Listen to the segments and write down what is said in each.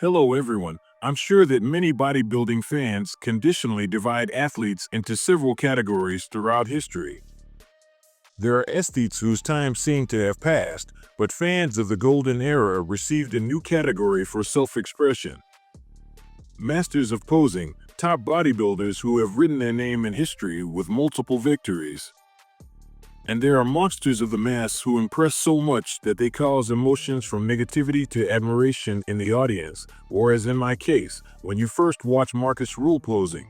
Hello everyone. I'm sure that many bodybuilding fans conditionally divide athletes into several categories throughout history. There are aesthetes whose time seemed to have passed, but fans of the golden era received a new category for self-expression. Masters of posing, top bodybuilders who have written their name in history with multiple victories. And there are monsters of the mass who impress so much that they cause emotions from negativity to admiration in the audience, or as in my case, when you first watch Markus Ruhl posing.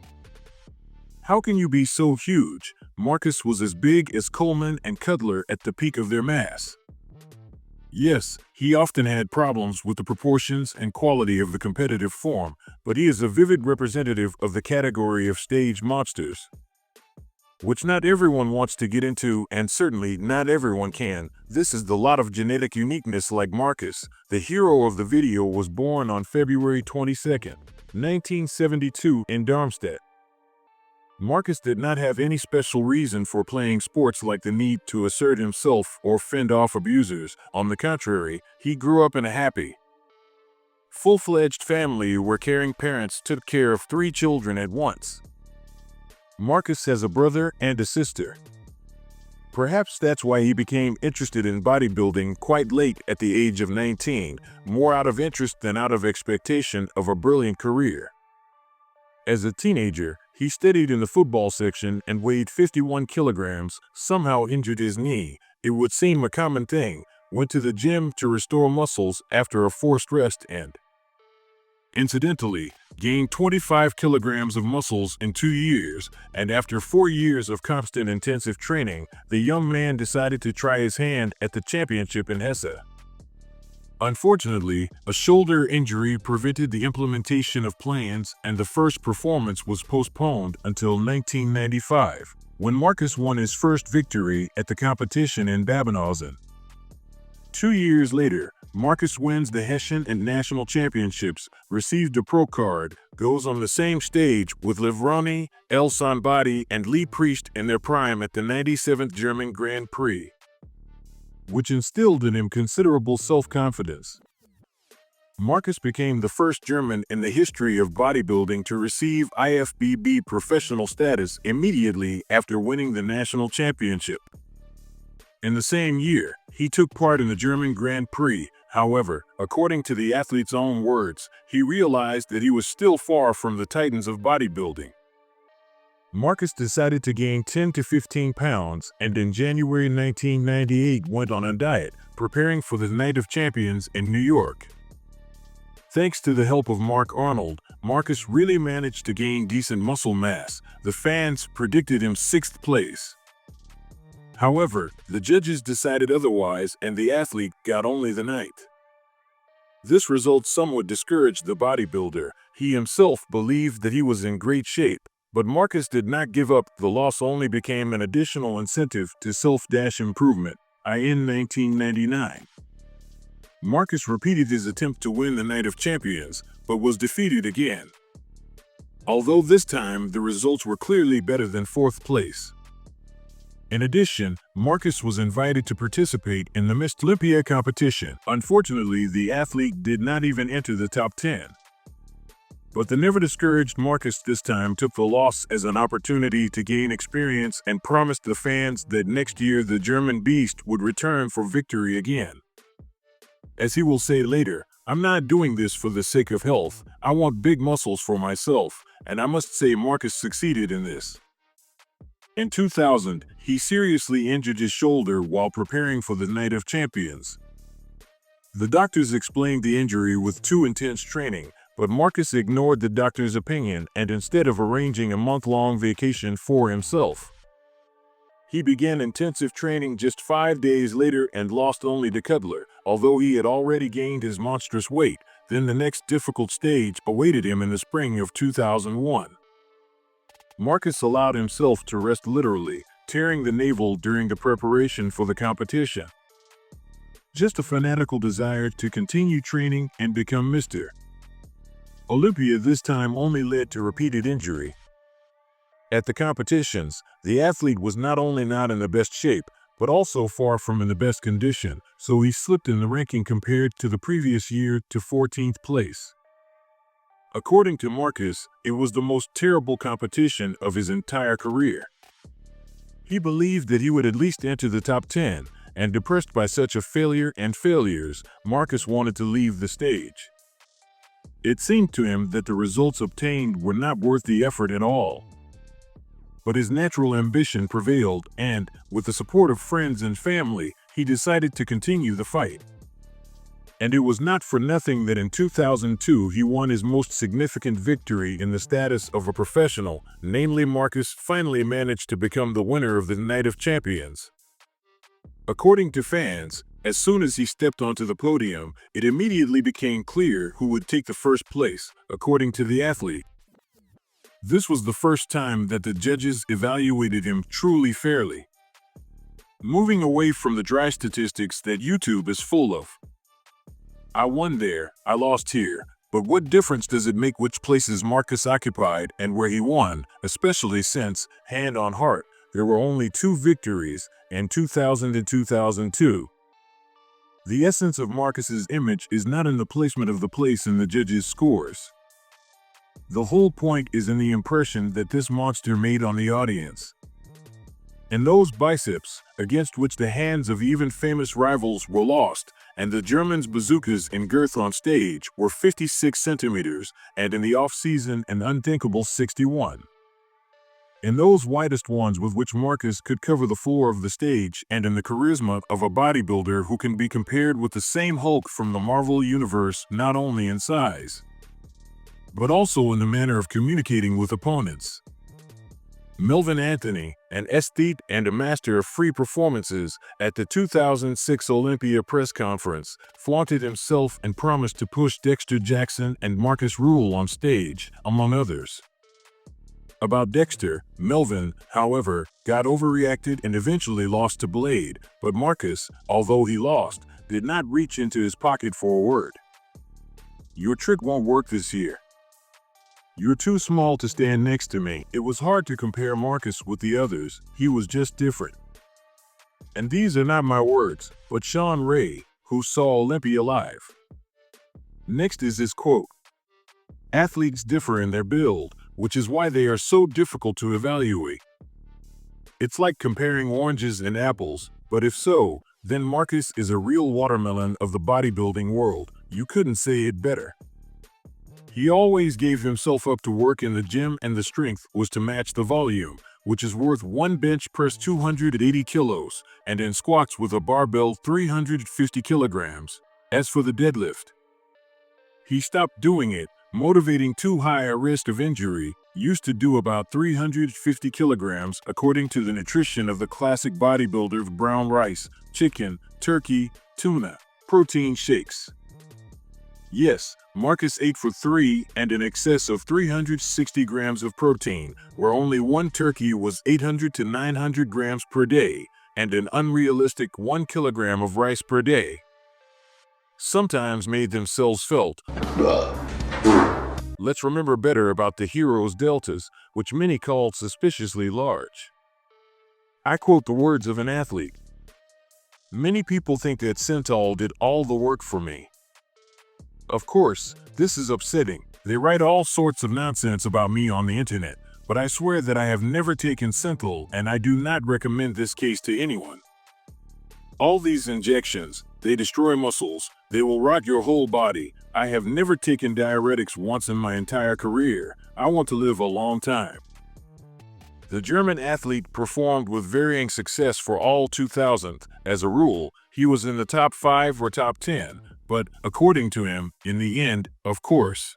How can you be so huge? Markus was as big as Coleman and Cutler at the peak of their mass. Yes, he often had problems with the proportions and quality of the competitive form, but he is a vivid representative of the category of stage monsters, which not everyone wants to get into, and certainly not everyone can. This is the lot of genetic uniqueness like Markus. The hero of the video was born on February 22, 1972 in Darmstadt. Markus did not have any special reason for playing sports like the need to assert himself or fend off abusers. On the contrary, he grew up in a happy, full-fledged family where caring parents took care of 3 children at once. Markus has a brother and a sister. Perhaps that's why he became interested in bodybuilding quite late at the age of 19, more out of interest than out of expectation of a brilliant career. As a teenager, he studied in the football section and weighed 51 kilograms, somehow injured his knee. It would seem a common thing, went to the gym to restore muscles after a forced rest and, incidentally, gained 25 kilograms of muscles in 2 years, and after 4 years of constant intensive training, the young man decided to try his hand at the championship in Hesse. Unfortunately, a shoulder injury prevented the implementation of plans, and the first performance was postponed until 1995, when Markus won his first victory at the competition in Babenhausen. 2 years later, Markus wins the Hessian and national championships, received a pro card, goes on the same stage with Livroni, El Sanbadi, and Lee Priest in their prime at the 97th German Grand Prix, which instilled in him considerable self-confidence. Markus became the first German in the history of bodybuilding to receive IFBB professional status immediately after winning the national championship. In the same year, he took part in the German Grand Prix. However, according to the athlete's own words, he realized that he was still far from the titans of bodybuilding. Markus decided to gain 10 to 15 pounds and in January 1998 went on a diet, preparing for the Night of Champions in New York. Thanks to the help of Mark Arnold, Markus really managed to gain decent muscle mass. The fans predicted him 6th place. However, the judges decided otherwise and the athlete got only the night. This result somewhat discouraged the bodybuilder. He himself believed that he was in great shape, but Markus did not give up. The loss only became an additional incentive to self-improvement. In 1999, Markus repeated his attempt to win the Night of Champions, but was defeated again, although this time the results were clearly better than 4th place. In addition, Markus was invited to participate in the Miss Olympia competition. Unfortunately, the athlete did not even enter the top 10. But the never discouraged Markus this time took the loss as an opportunity to gain experience and promised the fans that next year the German beast would return for victory again. As he will say later, "I'm not doing this for the sake of health. I want big muscles for myself," and I must say Markus succeeded in this. In 2000, he seriously injured his shoulder while preparing for the Night of Champions. The doctors explained the injury with too intense training, but Markus ignored the doctor's opinion and instead of arranging a month-long vacation for himself, he began intensive training just 5 days later and lost only to Cutler, although he had already gained his monstrous weight. Then the next difficult stage awaited him in the spring of 2001. Markus allowed himself to rest literally, tearing the navel during the preparation for the competition. Just a fanatical desire to continue training and become Mr. Olympia this time only led to repeated injury. At the competitions, the athlete was not only not in the best shape, but also far from in the best condition, so he slipped in the ranking compared to the previous year to 14th place. According to Markus, it was the most terrible competition of his entire career. He believed that he would at least enter the top 10, and depressed by such a failure and failures, Markus wanted to leave the stage. It seemed to him that the results obtained were not worth the effort at all. But his natural ambition prevailed, and, with the support of friends and family, he decided to continue the fight. And it was not for nothing that in 2002 he won his most significant victory in the status of a professional, namely Markus finally managed to become the winner of the Night of Champions. According to fans, as soon as he stepped onto the podium, it immediately became clear who would take the first place, according to the athlete. This was the first time that the judges evaluated him truly fairly. Moving away from the dry statistics that YouTube is full of. I won there, I lost here, but what difference does it make which places Markus occupied and where he won, especially since, hand on heart, there were only 2 victories, in 2000 and 2002. The essence of Markus's image is not in the placement of the place in the judges' scores. The whole point is in the impression that this monster made on the audience. And those biceps, against which the hands of even famous rivals were lost, and the Germans' bazookas in girth on stage were 56 centimeters, and in the off-season an unthinkable 61. In those widest ones with which Markus could cover the floor of the stage, and in the charisma of a bodybuilder who can be compared with the same Hulk from the Marvel Universe not only in size, but also in the manner of communicating with opponents. Melvin Anthony, an aesthete and a master of free performances, at the 2006 Olympia press conference, flaunted himself and promised to push Dexter Jackson and Markus Ruhl on stage, among others. About Dexter, Melvin, however, got overreacted and eventually lost to Blade, but Markus, although he lost, did not reach into his pocket for a word. "Your trick won't work this year. You're too small to stand next to me." It was hard to compare Markus with the others, he was just different. And these are not my words, but Sean Ray, who saw Olympia live. Next is his quote: "Athletes differ in their build, which is why they are so difficult to evaluate. It's like comparing oranges and apples, but if so, then Markus is a real watermelon of the bodybuilding world. You couldn't say it better. He always gave himself up to work in the gym, and the strength was to match the volume, which is worth one bench press 280 kilos, and in squats with a barbell 350 kilograms. As for the deadlift, he stopped doing it, motivating too high a risk of injury, used to do about 350 kilograms according to the nutrition of the classic bodybuilder of brown rice, chicken, turkey, tuna, protein shakes. Yes, Markus ate for 3 and in excess of 360 grams of protein, where only one turkey was 800 to 900 grams per day, and an unrealistic 1 kilogram of rice per day. Sometimes made themselves felt. Let's remember better about the hero's deltas, which many called suspiciously large. I quote the words of an athlete: "Many people think that Centol did all the work for me. Of course, this is upsetting. They write all sorts of nonsense about me on the internet, but I swear that I have never taken Centol, and I do not recommend this case to anyone. All these injections, they destroy muscles, they will rot your whole body. I have never taken diuretics once in my entire career. I want to live a long time." The German athlete performed with varying success for all 2000. As a rule, he was in the top 5 or top 10, but, according to him, in the end, of course,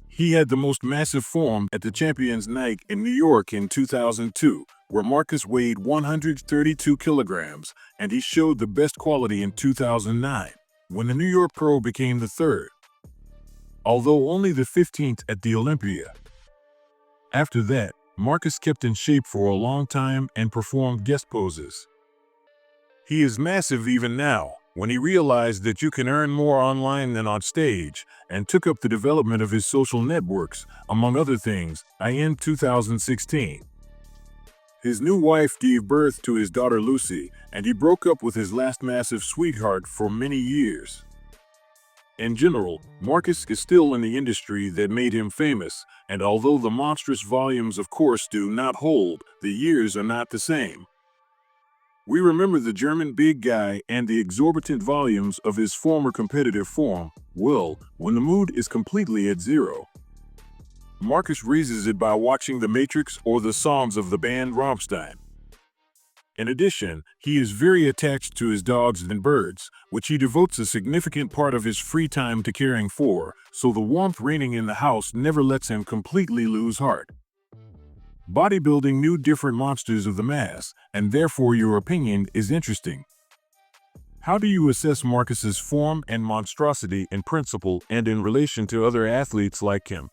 he had the most massive form at the Champions Night in New York in 2002, where Markus weighed 132 kilograms, and he showed the best quality in 2009, when the New York Pro became the 3rd, although only the 15th at the Olympia. After that, Markus kept in shape for a long time and performed guest poses. He is massive even now, when he realized that you can earn more online than on stage, and took up the development of his social networks, among other things, in 2016. His new wife gave birth to his daughter Lucy, and he broke up with his last massive sweetheart for many years. In general, Markus is still in the industry that made him famous, and although the monstrous volumes of course do not hold, the years are not the same. We remember the German big guy and the exorbitant volumes of his former competitive form, Will, when the mood is completely at zero. Markus raises it by watching The Matrix or the songs of the band Rammstein. In addition, he is very attached to his dogs and birds, which he devotes a significant part of his free time to caring for, so the warmth reigning in the house never lets him completely lose heart. Bodybuilding knew different monsters of the mass, and therefore your opinion is interesting. How do you assess Markus's form and monstrosity in principle and in relation to other athletes like him?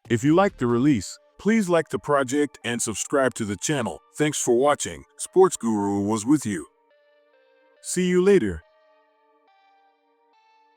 If you liked the release, please like the project and subscribe to the channel. Thanks for watching. Sports Guru was with you. See you later.